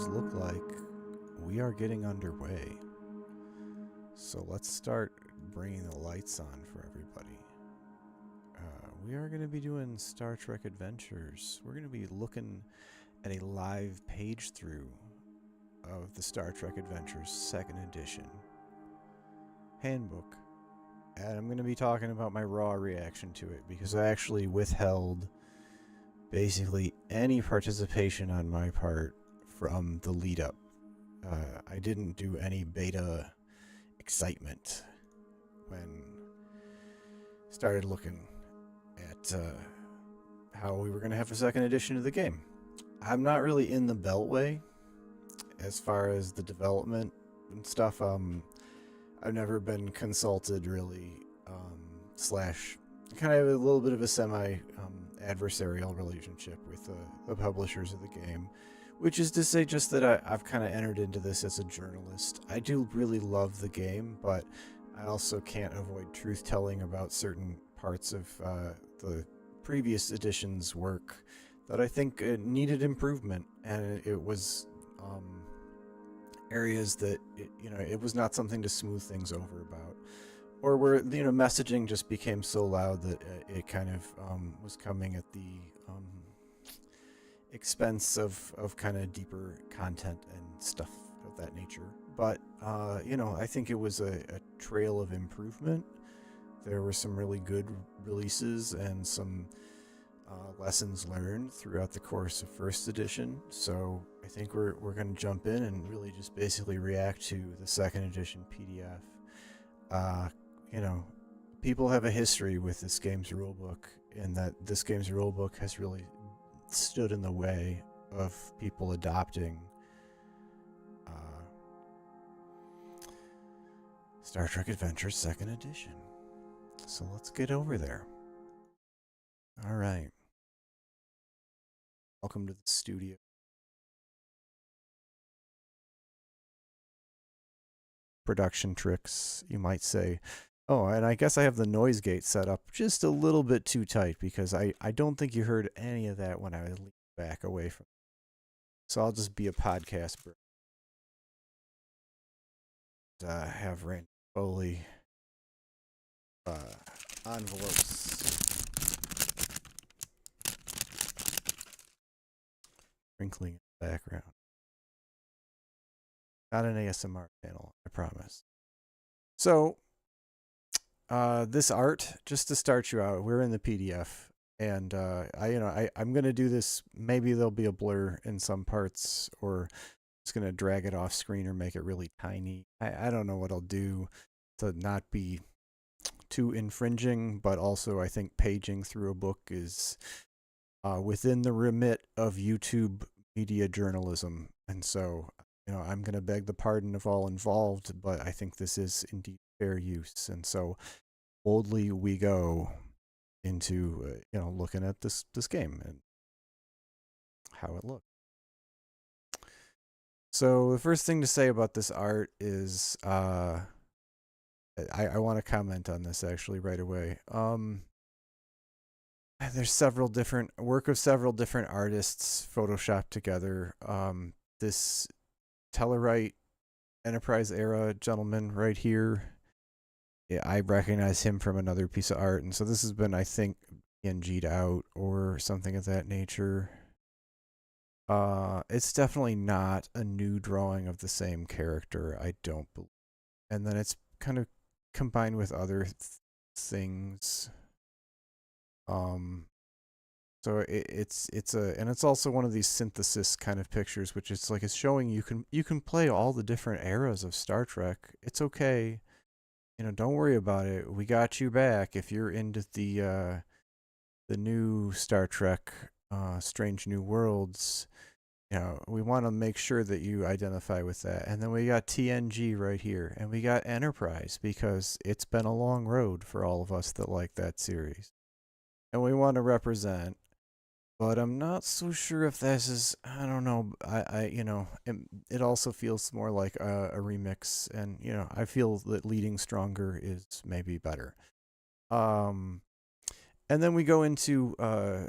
does look like we are getting underway. So let's start bringing the lights on for everybody. We are going to be doing Star Trek Adventures. We're going to be looking at a live page through of the Star Trek Adventures 2nd edition handbook. And I'm going to be talking about my raw reaction to it because I actually withheld basically any participation on my part from the lead up. I didn't do any beta excitement when started looking at how we were going to have a 2nd edition of the game. I'm not really in the Beltway as far as the development and stuff. I've never been consulted really, slash kind of a little bit of a semi adversarial relationship with the publishers of the game, which is to say just that I've kind of entered into this as a journalist. I do really love the game, but I also can't avoid truth telling about certain parts of the previous edition's work that I think it needed improvement, and it was areas that it was not something to smooth things over about, or where messaging just became so loud that it kind of was coming at the expense of kind of deeper content and stuff of that nature. But I think it was a trail of improvement. There were some really good releases and some lessons learned throughout the course of 1st edition. So I think we're going to jump in and really just basically react to the 2nd edition PDF. People have a history with this game's rulebook, and that this game's rulebook has really stood in the way of people adopting Star Trek Adventures 2nd edition. So let's get over there. All right. Welcome to the studio. Production tricks, you might say. Oh, and I guess I have the noise gate set up just a little bit too tight because I don't think you heard any of that when I was leaning back away from it. So I'll just be a podcast bro. Have Randy Foley envelopes sprinkling in the background. Not an ASMR channel, I promise. So, this art, just to start you out, we're in the PDF, and I'm gonna do this. Maybe there'll be a blur in some parts, or it's gonna drag it off screen or make it really tiny. I don't know what I'll do to not be too infringing, but also I think paging through a book is within the remit of YouTube media journalism, and so I'm going to beg the pardon of all involved, but I think this is indeed fair use, and so boldly we go into looking at this game and how it looks. So the first thing to say about this art is I want to comment on this actually right away. There's several different artists photoshopped together. This Tellarite Enterprise era gentleman right here, I recognize him from another piece of art, and so this has been, I think, PNG'd out or something of that nature. It's definitely not a new drawing of the same character, I don't believe. And then it's kind of combined with other things. So it's also one of these synthesis kind of pictures, which is like it's showing you can play all the different eras of Star Trek. It's okay, don't worry about it. We got you back if you're into the new Star Trek, Strange New Worlds. We want to make sure that you identify with that. And then we got TNG right here, and we got Enterprise because it's been a long road for all of us that like that series. And we want to represent, but I'm not so sure if this is, I don't know, it also feels more like a remix, and, I feel that leading stronger is maybe better. And then we go into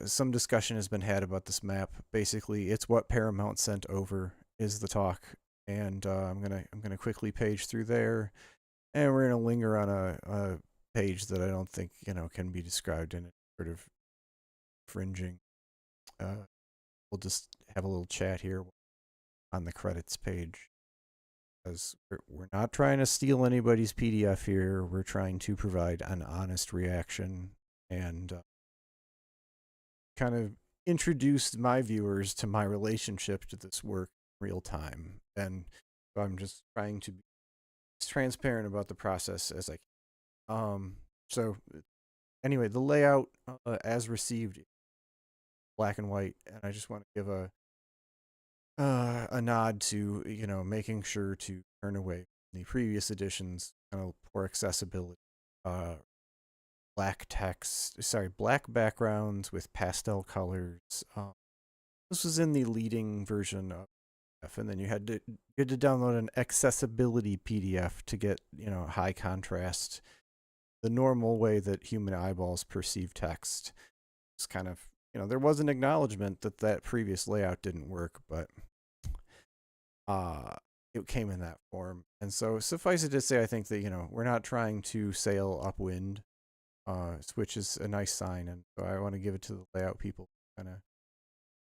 some discussion has been had about this map. Basically, it's what Paramount sent over, is the talk, and I'm gonna quickly page through there, and we're gonna linger on a page that I don't think can be described in a sort of fringing. Uh, we'll just have a little chat here on the credits page, because we're not trying to steal anybody's PDF here. We're trying to provide an honest reaction and kind of introduce my viewers to my relationship to this work in real time. And so I'm just trying to be as transparent about the process as I can. So anyway, the layout as received, black and white, and I just want to give a nod to making sure to turn away from the previous editions poor accessibility, uh, black backgrounds with pastel colors. This was in the leading version of PDF, and then you had to download an accessibility PDF to get high contrast, the normal way that human eyeballs perceive text. It's kind of there was an acknowledgement that that previous layout didn't work, but uh it came in that form. And so suffice it to say, I think that we're not trying to sail upwind, which is a nice sign. And so I want to give it to the layout people, kind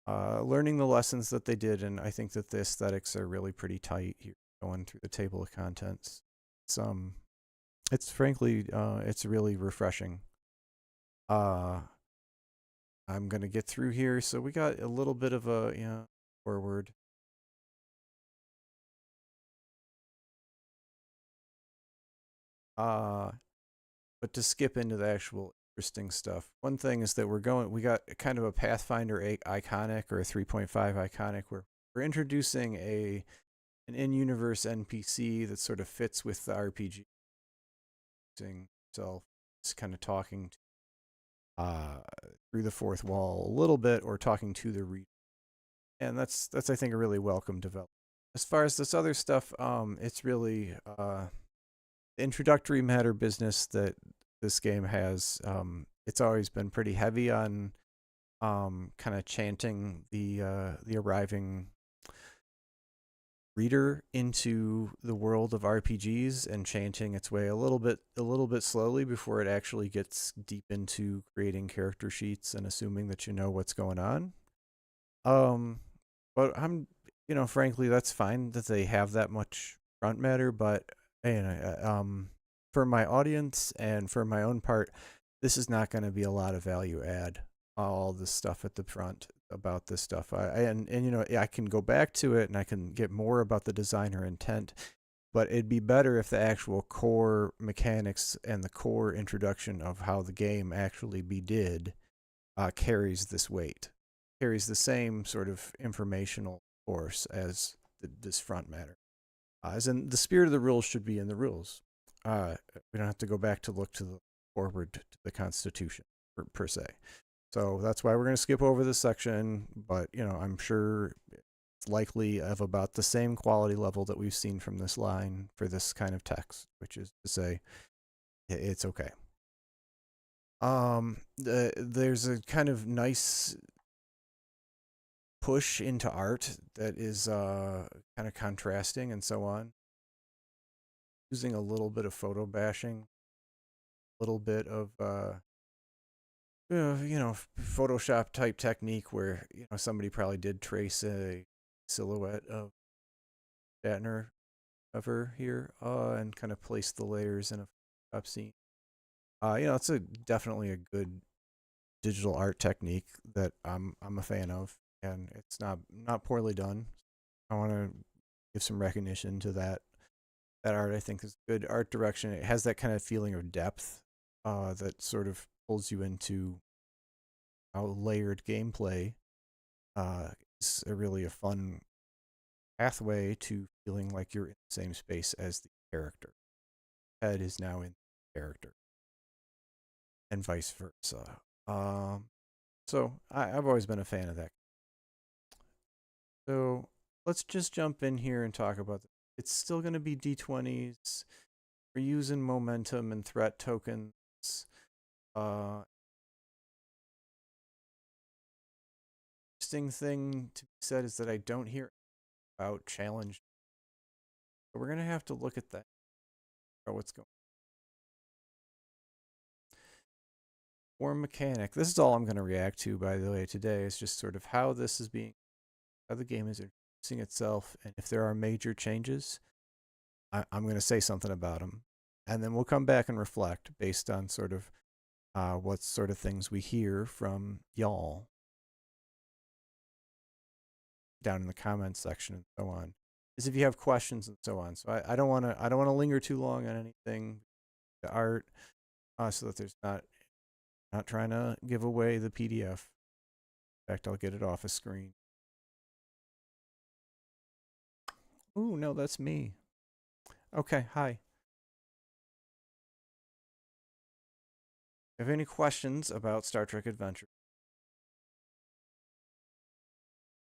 of learning the lessons that they did. And I think that the aesthetics are really pretty tight here, going through the table of contents. It's frankly it's really refreshing. uh I'm gonna get through here. So we got a little bit of a forward. uh but to skip into the actual interesting stuff, one thing is that we got kind of a Pathfinder 8 iconic, or a 3.5 iconic, where we're introducing an in-universe NPC that sort of fits with the RPG itself. It's kind of talking uh, through the fourth wall a little bit, or talking to the reader, and that's I think a really welcome development. As far as this other stuff, it's really introductory matter business that this game has. It's always been pretty heavy on kind of chanting the arriving reader into the world of RPGs, and chanting its way a little bit slowly before it actually gets deep into creating character sheets and assuming that you know what's going on. Um, but frankly, that's fine that they have that much front matter. But for my audience and for my own part, this is not going to be a lot of value add. All this stuff at the front about this stuff, I can go back to it and I can get more about the designer intent. But it'd be better if the actual core mechanics and the core introduction of how the game actually be did carries this weight, carries the same sort of informational force as this front matter. As in, the spirit of the rules should be in the rules. We don't have to go back to look to the forward to the Constitution per se. So that's why we're going to skip over this section. But I'm sure it's likely of about the same quality level that we've seen from this line for this kind of text, which is to say, it's okay. There's a kind of nice push into art that is kind of contrasting and so on, using a little bit of photo bashing, a little bit of Photoshop type technique, where somebody probably did trace a silhouette of Shatner of her here, and kind of place the layers in a Photoshop scene. It's definitely a good digital art technique that I'm a fan of, and it's not poorly done. I want to give some recognition to that art. I think is good art direction. It has that kind of feeling of depth that sort of pulls you into a layered gameplay. It's really a fun pathway to feeling like you're in the same space as the character. Head is now in the character, and vice versa. So I've always been a fan of that. So let's just jump in here and talk about it. It's still going to be D20s. We're using momentum and threat tokens. Interesting thing to be said is that I don't hear about challenge. So we're gonna have to look at that. What's going on. Form mechanic. This is all I'm gonna react to, by the way, today. Is just sort of how this is being, how the game is introducing itself, and if there are major changes, I'm gonna say something about them, and then we'll come back and reflect based on sort of what sort of things we hear from y'all down in the comments section and so on. Is if you have questions and so on. So I don't want to linger too long on anything, the art, so that there's not trying to give away the PDF. In fact, I'll get it off a screen. Ooh, no, that's me. Okay, hi. Have any questions about Star Trek Adventure?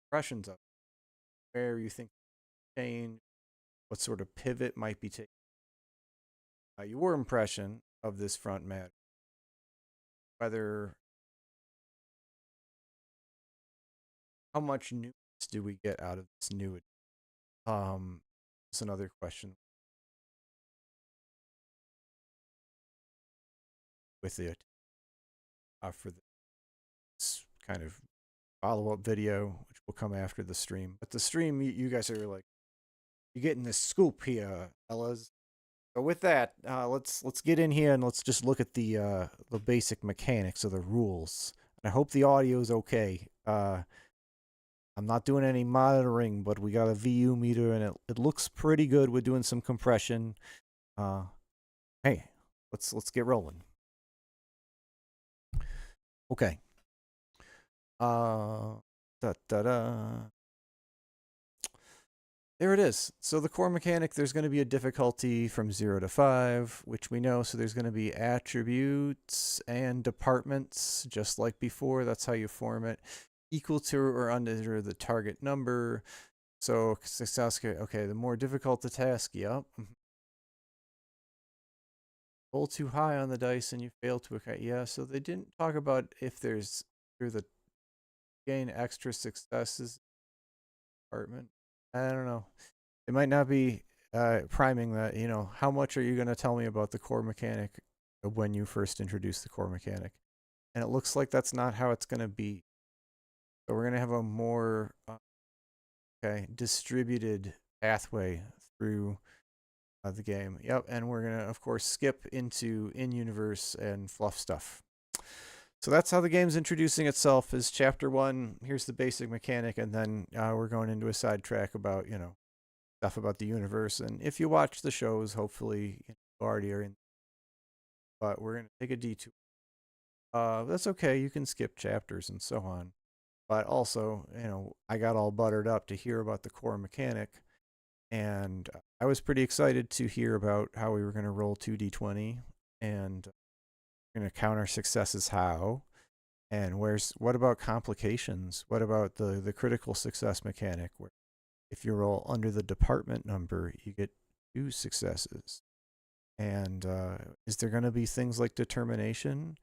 Impressions of where you think change, what sort of pivot might be taken? Your impression of this front matter, whether how much news do we get out of this new? That's another question with it for this kind of follow-up video, which will come after the stream. But the stream, you guys are like, you're getting this scoop here, fellas. So with that, let's get in here and let's just look at the basic mechanics of the rules. And I hope the audio is okay. I'm not doing any monitoring, but we got a VU meter and it looks pretty good. We're doing some compression. Hey, let's get rolling. Okay. Da da da. There it is. So the core mechanic, there's going to be a difficulty from 0 to 5, which we know. So there's going to be attributes and departments, just like before. That's how you form it. Equal to or under the target number. So success, okay, the more difficult the task, yep. Roll too high on the dice and you fail to, okay, yeah. So they didn't talk about if there's through the gain extra successes department. I don't know. It might not be priming that, you know, how much are you going to tell me about the core mechanic when you first introduce the core mechanic? And it looks like that's not how it's going to be. So we're going to have a more distributed pathway through the game. Yep, and we're going to, of course, skip into in-universe and fluff stuff. So that's how the game's introducing itself, is Chapter 1, here's the basic mechanic, and then we're going into a sidetrack about, you know, stuff about the universe. And if you watch the shows, hopefully you already are in. But we're going to take a detour. That's okay, you can skip chapters and so on. But also, you know, I got all buttered up to hear about the core mechanic. And I was pretty excited to hear about how we were going to roll 2d20 and we're going to count our successes how. And what about complications? What about the critical success mechanic, where if you roll under the department number, you get 2 successes? And is there going to be things like determination?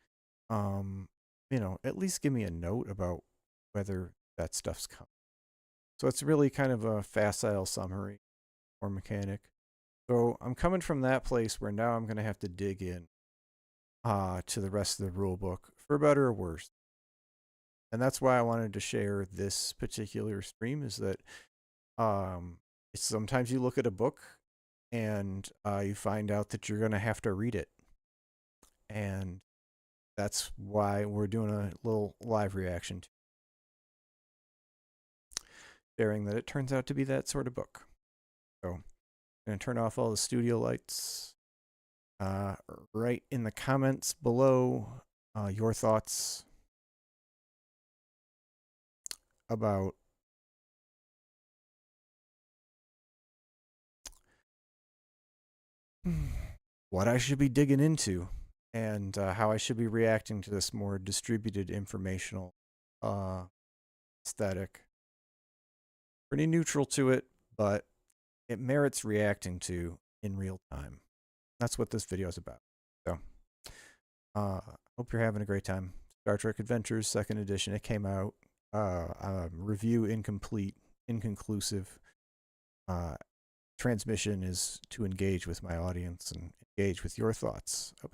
You know, at least give me a note about whether that stuff's coming. So it's really kind of a facile summary or mechanic. So I'm coming from that place where now I'm going to have to dig in to the rest of the rule book, for better or worse. And that's why I wanted to share this particular stream, is that sometimes you look at a book and you find out that you're going to have to read it. And that's why we're doing a little live reaction to sharing that it turns out to be that sort of book. So I'm going to turn off all the studio lights. Right in the comments below, your thoughts about what I should be digging into and how I should be reacting to this more distributed informational aesthetic. Pretty neutral to it, but it merits reacting to in real time. That's what this video is about. So, hope you're having a great time. Star Trek Adventures 2nd edition. It came out. Review incomplete, inconclusive. transmission is to engage with my audience and engage with your thoughts about